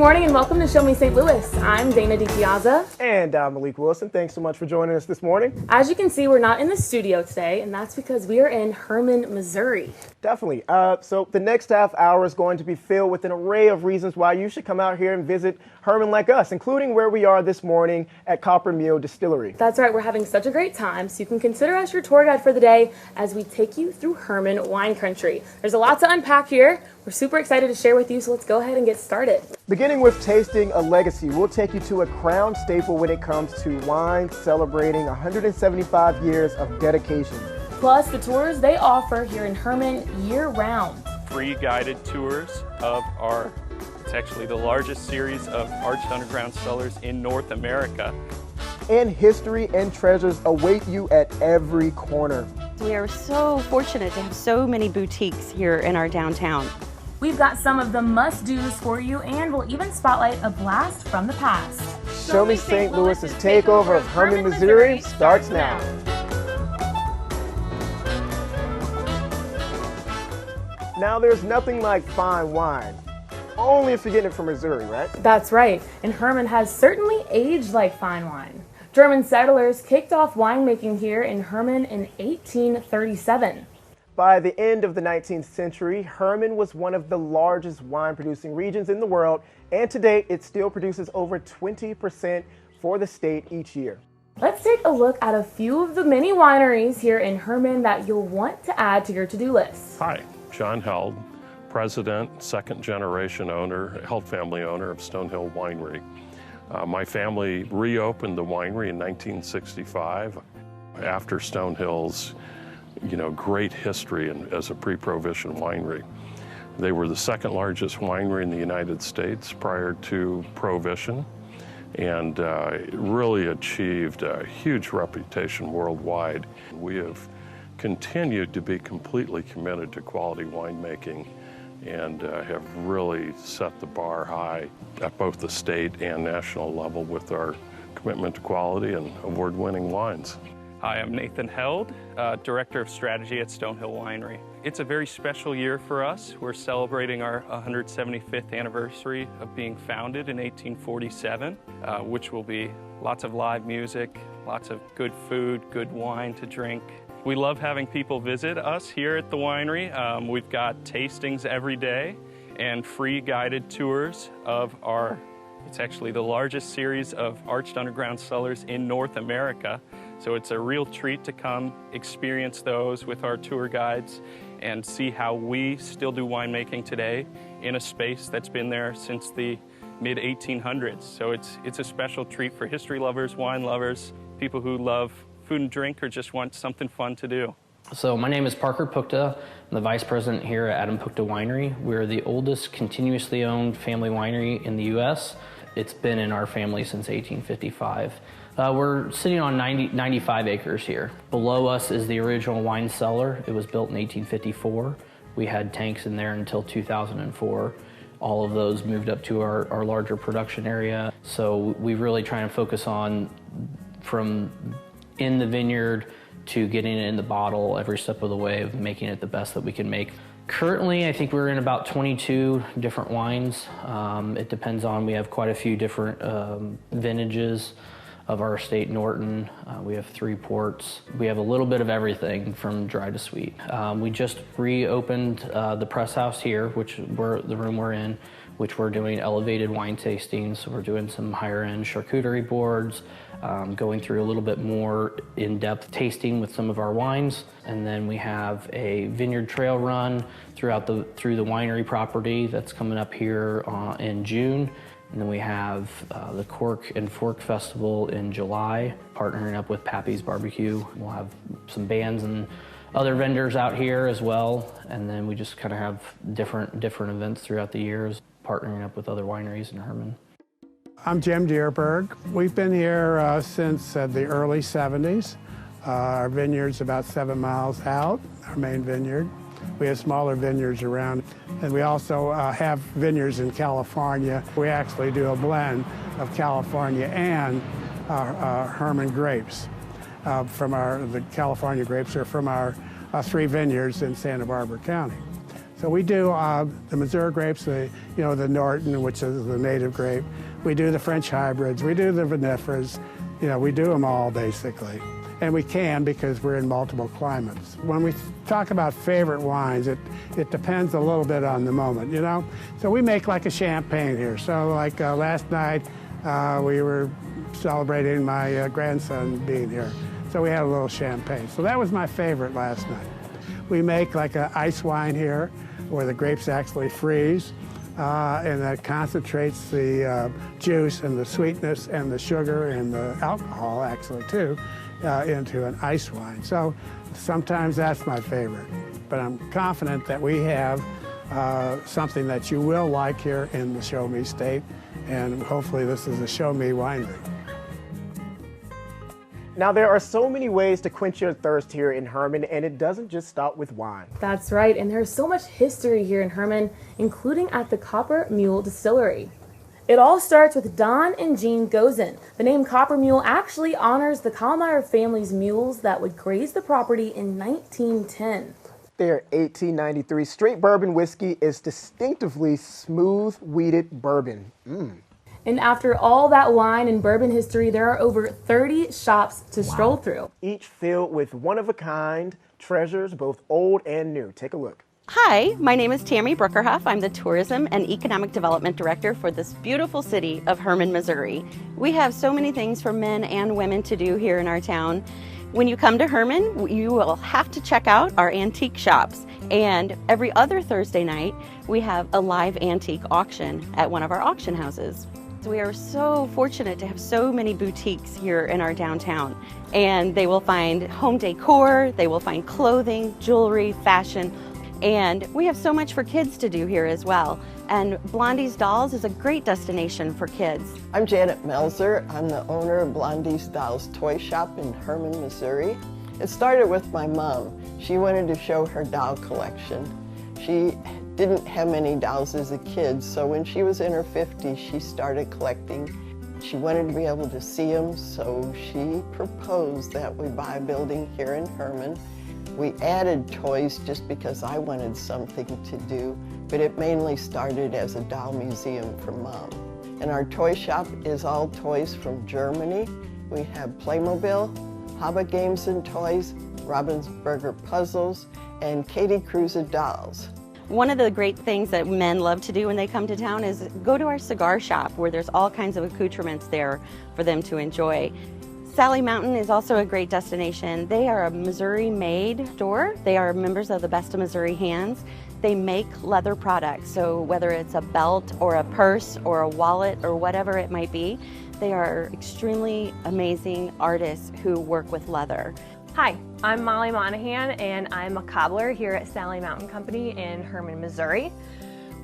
morning and welcome to Show Me St. Louis. I'm Dana DiPiazza. And I'm Malik Wilson. Thanks so much for joining us this morning. As you can see, we're not in the studio today, and that's because we are in Hermann, Missouri. Definitely. So the next half hour is going to be filled with an array of reasons why you should come out here and visit Hermann like us, including where we are this morning at Copper Mule Distillery. That's right. We're having such a great time, so you can consider us your tour guide for the day as we take you through Hermann wine country. There's a lot to unpack here. We're super excited to share with you, so let's go ahead and get started. Beginning with tasting a legacy, we'll take you to a crown staple when it comes to wine celebrating 175 years of dedication. Plus, the tours they offer here in Hermann year-round. Free guided tours of it's actually the largest series of arched underground cellars in North America. And history and treasures await you at every corner. We are so fortunate to have so many boutiques here in our downtown. We've got some of the must-dos for you, and we'll even spotlight a blast from the past. Show Me St. Louis's takeover of Hermann, Missouri starts now. Now, there's nothing like fine wine. Only if you're getting it from Missouri, right? That's right, and Hermann has certainly aged like fine wine. German settlers kicked off winemaking here in Hermann in 1837. By the end of the 19th century, Hermann was one of the largest wine-producing regions in the world, and to date, it still produces over 20% for the state each year. Let's take a look at a few of the many wineries here in Hermann that you'll want to add to your to-do list. Hi, John Held, President, second-generation owner, Held family owner of Stonehill Winery. My family reopened the winery in 1965 after Stonehill's great history as a pre-Prohibition winery. They were the second largest winery in the United States prior to Prohibition, and really achieved a huge reputation worldwide. We have continued to be completely committed to quality winemaking and have really set the bar high at both the state and national level with our commitment to quality and award-winning wines. Hi, I'm Nathan Held, Director of Strategy at Stonehill Winery. It's a very special year for us. We're celebrating our 175th anniversary of being founded in 1847, which will be lots of live music, lots of good food, good wine to drink. We love having people visit us here at the winery. We've got tastings every day and free guided tours of it's actually the largest series of arched underground cellars in North America. So it's a real treat to come experience those with our tour guides and see how we still do winemaking today in a space that's been there since the mid-1800s. So it's a special treat for history lovers, wine lovers, people who love food and drink or just want something fun to do. So my name is Parker Pukta. I'm the Vice President here at Adam Pukta Winery. We're the oldest continuously owned family winery in the U.S. It's been in our family since 1855. We're sitting on 95 acres here. Below us is the original wine cellar. It was built in 1854. We had tanks in there until 2004. All of those moved up to our larger production area. So we really try and focus on from in the vineyard to getting it in the bottle every step of the way of making it the best that we can make. Currently, I think we're in about 22 different wines. It depends on, we have quite a few different vintages of our estate Norton. We have 3 ports. We have a little bit of everything from dry to sweet. We just reopened the press house here, the room we're in, which we're doing elevated wine tastings. So we're doing some higher end charcuterie boards, going through a little bit more in-depth tasting with some of our wines. And then we have a vineyard trail run through the winery property that's coming up here in June. And then we have the Cork and Fork Festival in July, partnering up with Pappy's Barbecue. We'll have some bands and other vendors out here as well. And then we just kind of have different events throughout the years, partnering up with other wineries in Hermann. I'm Jim Dierberg. We've been here since the early 70s. Our vineyard's about 7 miles out, our main vineyard. We have smaller vineyards around, and we also have vineyards in California. We actually do a blend of California and Hermann grapes. The California grapes are from our 3 vineyards in Santa Barbara County. So we do the Missouri grapes, the Norton, which is the native grape. We do the French hybrids. We do the vinifers. We do them all basically. And we can because we're in multiple climates. When we talk about favorite wines, it depends a little bit on the moment, So we make like a champagne here. So like last night, we were celebrating my grandson being here. So we had a little champagne. So that was my favorite last night. We make like an ice wine here where the grapes actually freeze. And that concentrates the juice and the sweetness and the sugar and the alcohol actually too into an ice wine. So sometimes that's my favorite. But I'm confident that we have something that you will like here in the Show Me State, and hopefully this is a Show Me winery. Now, there are so many ways to quench your thirst here in Hermann, and it doesn't just stop with wine. That's right, and there's so much history here in Hermann, including at the Copper Mule Distillery. It all starts with Don and Jean Gozen. The name Copper Mule actually honors the Kallmeyer family's mules that would graze the property in 1910. Their 1893 straight bourbon whiskey is distinctively smooth, wheated bourbon. And after all that wine and bourbon history, there are over 30 shops to stroll through. Each filled with one-of-a-kind treasures, both old and new. Take a look. Hi, my name is Tammy Brookerhoff. I'm the Tourism and Economic Development Director for this beautiful city of Hermann, Missouri. We have so many things for men and women to do here in our town. When you come to Hermann, you will have to check out our antique shops. And every other Thursday night, we have a live antique auction at one of our auction houses. We are so fortunate to have so many boutiques here in our downtown, and they will find home decor, they will find clothing, jewelry, fashion, and we have so much for kids to do here as well. And Blondie's Dolls is a great destination for kids. I'm Janet Melzer. I'm the owner of Blondie's Dolls Toy Shop in Hermann, Missouri. It started with my mom. She wanted to show her doll collection. She didn't have many dolls as a kid, so when she was in her 50s, she started collecting. She wanted to be able to see them, so she proposed that we buy a building here in Hermann. We added toys just because I wanted something to do, but it mainly started as a doll museum for Mom. And our toy shop is all toys from Germany. We have Playmobil, Haba Games and Toys, Ravensburger Puzzles, and Katie Kruse dolls. One of the great things that men love to do when they come to town is go to our cigar shop, where there's all kinds of accoutrements there for them to enjoy. Sally Mountain is also a great destination. They are a Missouri-made store. They are members of the Best of Missouri Hands. They make leather products, so whether it's a belt or a purse or a wallet or whatever it might be, they are extremely amazing artists who work with leather. Hi, I'm Molly Monahan, and I'm a cobbler here at Sally Mountain Company in Hermann, Missouri.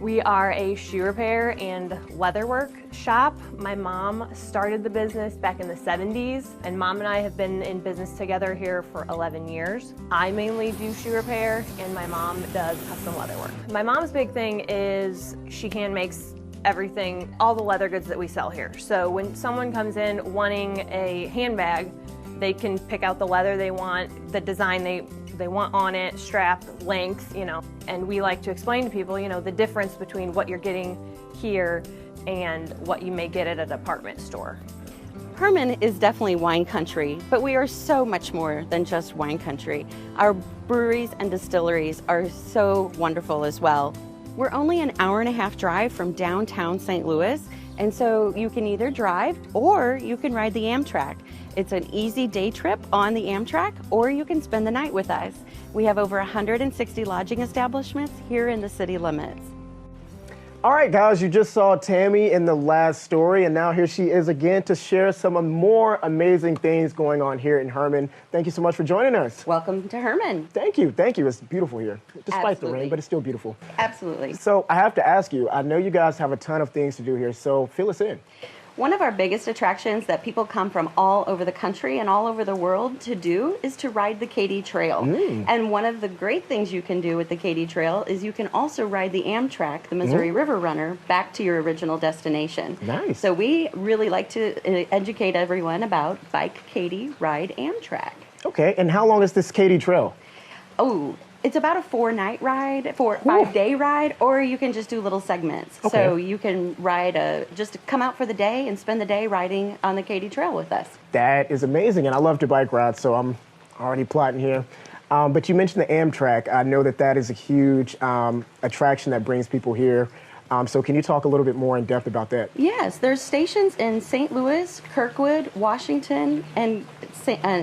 We are a shoe repair and leatherwork shop. My mom started the business back in the 70s, and Mom and I have been in business together here for 11 years. I mainly do shoe repair, and my mom does custom leatherwork. My mom's big thing is she hand makes everything, all the leather goods that we sell here. So when someone comes in wanting a handbag, they can pick out the leather they want, the design they want on it, strap, length, and we like to explain to people, the difference between what you're getting here and what you may get at a department store. Hermann is definitely wine country, but we are so much more than just wine country. Our breweries and distilleries are so wonderful as well. We're only an hour-and-a-half drive from downtown St. Louis, and so you can either drive or you can ride the Amtrak. It's an easy day trip on the Amtrak, or you can spend the night with us. We have over 160 lodging establishments here in the city limits. All right, guys, you just saw Tammy in the last story, and now here she is again to share some more amazing things going on here in Hermann. Thank you so much for joining us. Welcome to Hermann. Thank you. Thank you. It's beautiful here, despite the rain, but it's still beautiful. Absolutely. So I have to ask you, I know you guys have a ton of things to do here, so fill us in. One of our biggest attractions that people come from all over the country and all over the world to do is to ride the Katy Trail. And one of the great things you can do with the Katy Trail is you can also ride the Amtrak, the Missouri River Runner, back to your original destination. Nice. So we really like to educate everyone about Bike Katy, Ride Amtrak. Okay, and how long is this Katy Trail? Oh, It's about a 4-night ride, 5-day ride, or you can just do little segments. Okay. So you can ride just come out for the day and spend the day riding on the Katy Trail with us. That is amazing, and I love to bike ride, so I'm already plotting here. But you mentioned the Amtrak. I know that that is a huge attraction that brings people here. So can you talk a little bit more in depth about that? Yes, there's stations in St. Louis, Kirkwood, Washington, and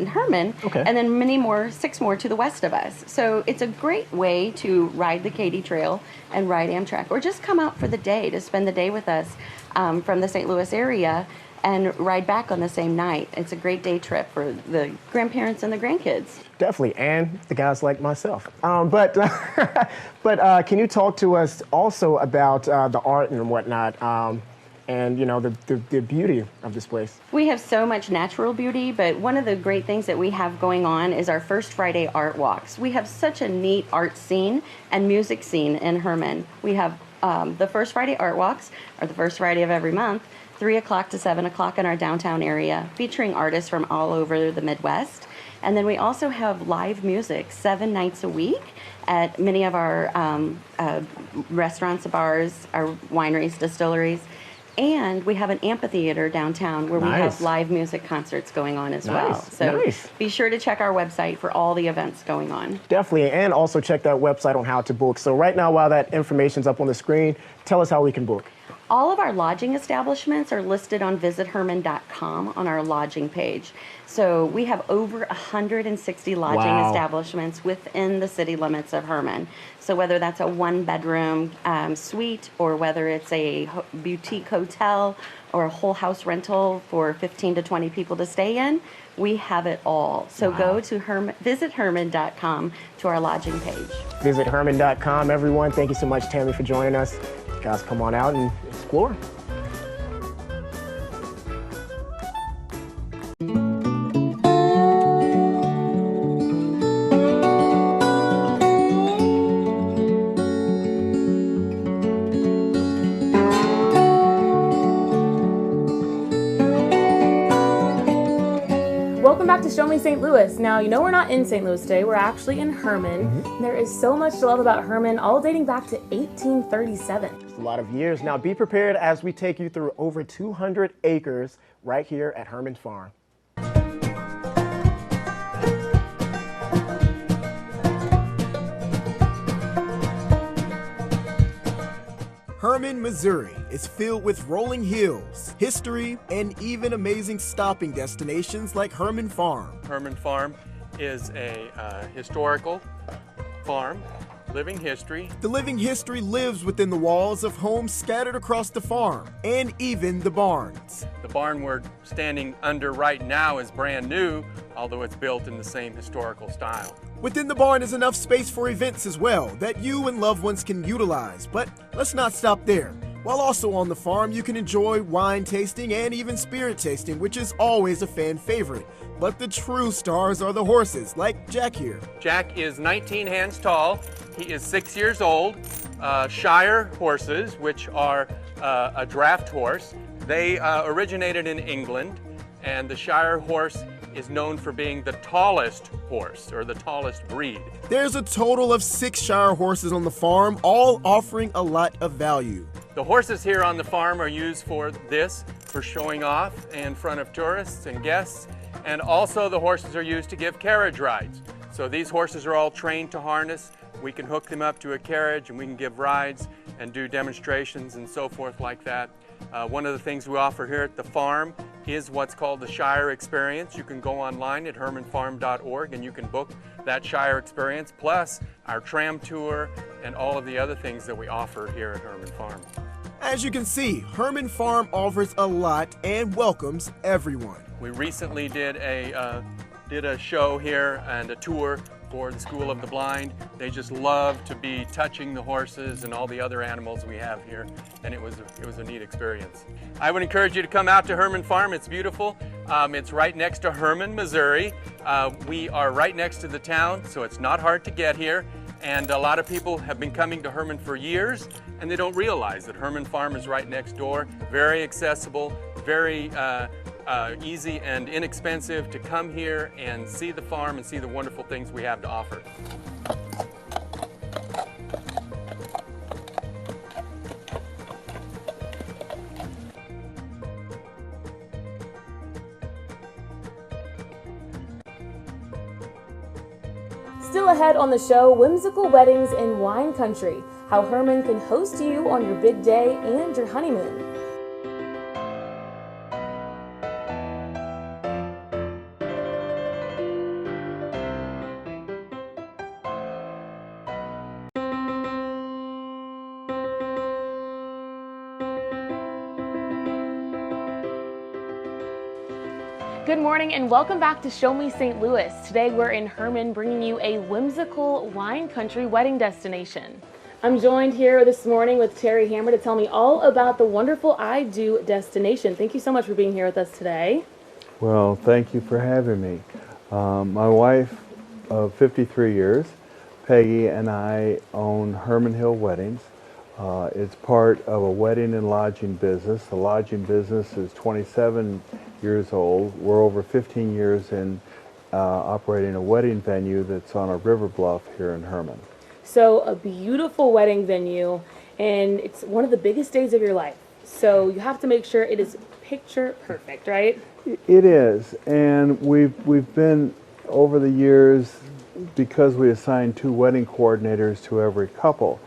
Hermann, Okay. and then 6 more to the west of us. So it's a great way to ride the Katy Trail and ride Amtrak, or just come out for the day to spend the day with us from the St. Louis area and ride back on the same night. It's a great day trip for the grandparents and the grandkids. Definitely, and the guys like myself. But can you talk to us also about the art and whatnot, and you know the beauty of this place? We have so much natural beauty, but one of the great things that we have going on is our First Friday art walks. We have such a neat art scene and music scene in Hermann. We have the First Friday art walks, or the first Friday of every month, 3 o'clock to 7 o'clock in our downtown area, featuring artists from all over the Midwest. And then we also have live music 7 nights a week at many of our restaurants, bars, our wineries, distilleries. And we have an amphitheater downtown where we have live music concerts going on as well. So be sure to check our website for all the events going on. Definitely, and also check that website on how to book. So right now, while that information's up on the screen, tell us how we can book. All of our lodging establishments are listed on visithermann.com on our lodging page. So we have over 160 lodging establishments within the city limits of Hermann. So whether that's a 1-bedroom suite, or whether it's a boutique hotel or a whole house rental for 15 to 20 people to stay in, we have it all. So go to visithermann.com to our lodging page. Visithermann.com, everyone. Thank you so much, Tammy, for joining us. Guys, come on out and explore. Welcome back to Show Me St. Louis. Now, you know we're not in St. Louis today. We're actually in Hermann. There is so much to love about Hermann, all dating back to 1837. A lot of years. Now be prepared as we take you through over 200 acres right here at Hermann Farm. Hermann, Missouri is filled with rolling hills, history, and even amazing stopping destinations like Hermann Farm. Hermann Farm is a historical farm. Living history. The living history lives within the walls of homes scattered across the farm, and even the barns. The barn we're standing under right now is brand new, although it's built in the same historical style. Within the barn is enough space for events as well that you and loved ones can utilize, but let's not stop there. While also on the farm, you can enjoy wine tasting and even spirit tasting, which is always a fan favorite. But the true stars are the horses, like Jack here. Jack is 19 hands tall. He is 6 years old. Shire horses, which are a draft horse. They originated in England, and the Shire horse is known for being the tallest horse, or the tallest breed. There's a total of 6 Shire horses on the farm, all offering a lot of value. The horses here on the farm are used for showing off in front of tourists and guests, and also the horses are used to give carriage rides. So these horses are all trained to harness. We can hook them up to a carriage and we can give rides and do demonstrations and so forth like that. One of the things we offer here at the farm is what's called the Shire Experience. You can go online at hermannfarm.org and you can book that Shire Experience, plus our tram tour and all of the other things that we offer here at Hermann Farm. As you can see, Hermann Farm offers a lot and welcomes everyone. We recently did a show here and a tour for the School of the Blind. They just love to be touching the horses and all the other animals we have here, and it was a neat experience. I would encourage you to come out to Hermann Farm. It's beautiful. It's right next to Hermann, Missouri. We are right next to the town, so it's not hard to get here. And a lot of people have been coming to Hermann for years, and they don't realize that Hermann Farm is right next door. Very accessible, very easy and inexpensive to come here and see the farm and see the wonderful things we have to offer. Still ahead on the show, whimsical weddings in wine country, how Hermann can host you on your big day and your honeymoon. Good morning and welcome back to Show Me St. Louis. Today we're in Hermann bringing you a whimsical wine country wedding destination. I'm joined here this morning with Terry Hammer to tell me all about the wonderful I Do destination. Thank you so much for being here with us today. Well, thank you for having me. My wife of 53 years, Peggy, and I own Hermann Hill Weddings. It's part of a wedding and lodging business. The lodging business is 27 years old. We're over 15 years in operating a wedding venue that's on a river bluff here in Hermann. So a beautiful wedding venue, and it's one of the biggest days of your life. So you have to make sure it is picture perfect, right? It is, and we've been over the years, because we assign 2 wedding coordinators to every couple,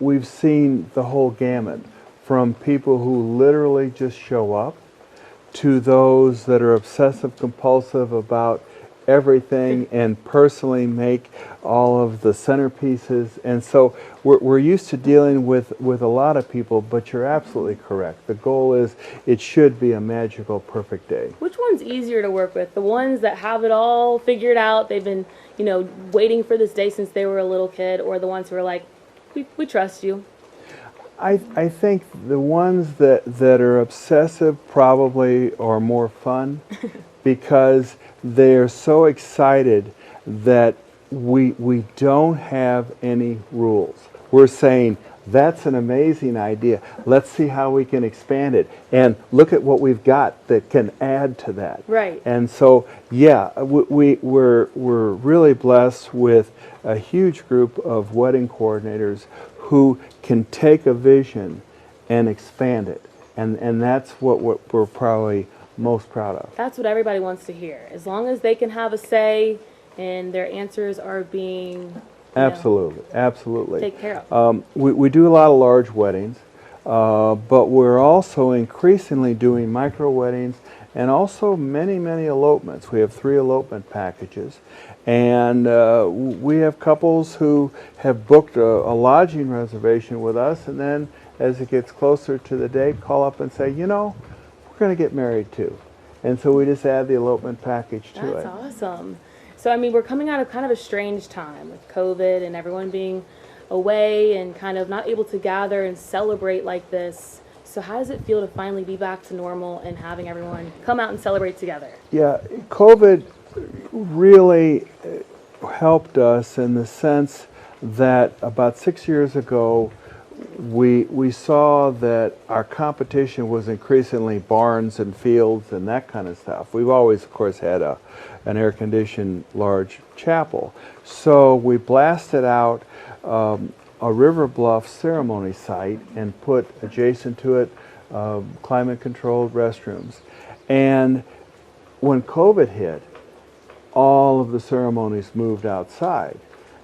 we've seen the whole gamut, from people who literally just show up to those that are obsessive compulsive about everything and personally make all of the centerpieces. And so we're used to dealing with a lot of people, but you're absolutely correct. The goal is it should be a magical, perfect day. Which one's easier to work with? The ones that have it all figured out, they've been, waiting for this day since they were a little kid, or the ones who are like, we trust you? I think the ones that are obsessive probably are more fun because they're so excited that we don't have any rules. We're saying, that's an amazing idea. Let's see how we can expand it. And look at what we've got that can add to that. Right. And so, yeah, we're really blessed with a huge group of wedding coordinators who can take a vision and expand it. And that's what we're probably most proud of. That's what everybody wants to hear. As long as they can have a say and their answers are being absolutely taken care of. We do a lot of large weddings, but we're also increasingly doing micro weddings and also many elopements. We have 3 elopement packages, and we have couples who have booked a lodging reservation with us, and then as it gets closer to the date, call up and say, we're going to get married too. And so we just add the elopement package to it. That's awesome. So, we're coming out of kind of a strange time with COVID and everyone being away and kind of not able to gather and celebrate like this. So how does it feel to finally be back to normal and having everyone come out and celebrate together? Yeah, COVID really helped us in the sense that about 6 years ago, we saw that our competition was increasingly barns and fields and that kind of stuff. We've always, of course, had an air-conditioned large chapel. So we blasted out a river bluff ceremony site and put adjacent to it climate-controlled restrooms. And when COVID hit, all of the ceremonies moved outside.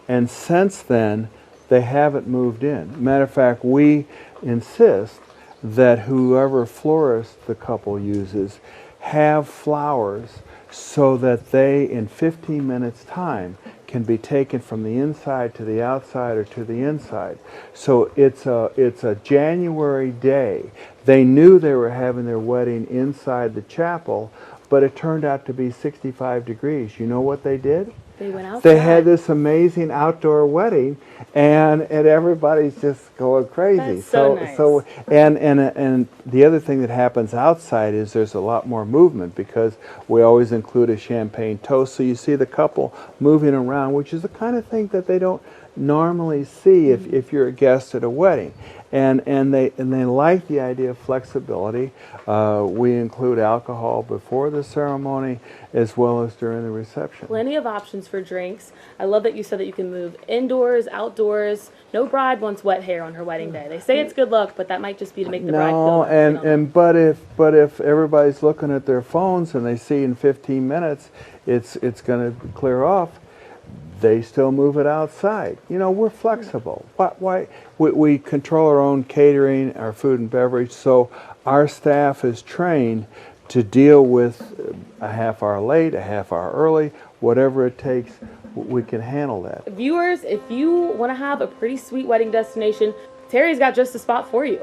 And since then, they haven't moved in. Matter of fact, we insist that whoever florist the couple uses have flowers so that they, in 15 minutes time, can be taken from the inside to the outside or to the inside. So it's a January day. They knew they were having their wedding inside the chapel, but it turned out to be 65 degrees. You know what they did? They went outside. They had this amazing outdoor wedding, and everybody's just going crazy. That's so nice. And the other thing that happens outside is there's a lot more movement because we always include a champagne toast. So you see the couple moving around, which is the kind of thing that they don't normally see if you're a guest at a wedding. And they like the idea of flexibility. We include alcohol before the ceremony as well as during the reception. Plenty of options for drinks. I love that you said that you can move indoors, outdoors. No bride wants wet hair on her wedding day. They say it's good luck, but that might just be to make the bride feel but if everybody's looking at their phones and they see in 15 minutes it's going to clear off, they still move it outside. You know, we're flexible. Why? We control our own catering, our food and beverage, so our staff is trained to deal with a half hour late, a half hour early, whatever it takes, we can handle that. Viewers, if you want to have a pretty sweet wedding destination, Terry's got just a spot for you.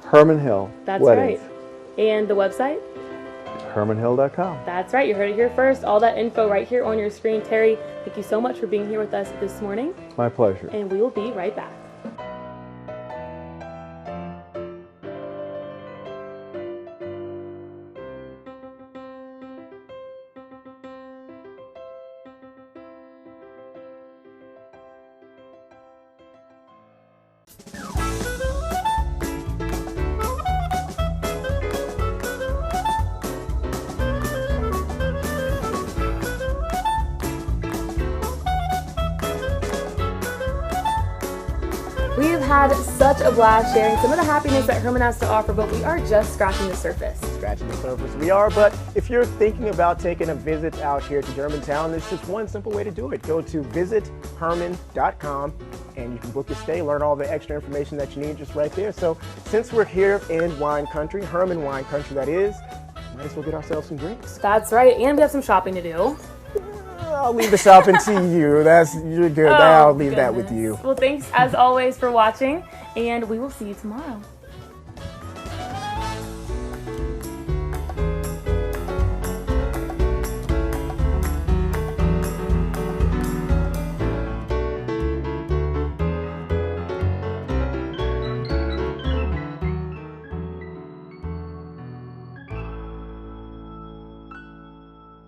Hermann Hill That's Weddings. right. And the website? HermannHill.com. That's right. You heard it here first. All that info right here on your screen. Terry, thank you so much for being here with us this morning. My pleasure. And we will be right back. We have had such a blast sharing some of the happiness that Hermann has to offer, but we are just scratching the surface. Scratching the surface, we are, but if you're thinking about taking a visit out here to Germantown, there's just one simple way to do it. Go to visithermann.com and you can book your stay, learn all the extra information that you need just right there. So since we're here in wine country, Hermann wine country that is, might as well get ourselves some drinks. That's right, and we have some shopping to do. I'll leave the shopping to you. You're good. I'll leave that with you. Well, thanks as always for watching, and we will see you tomorrow.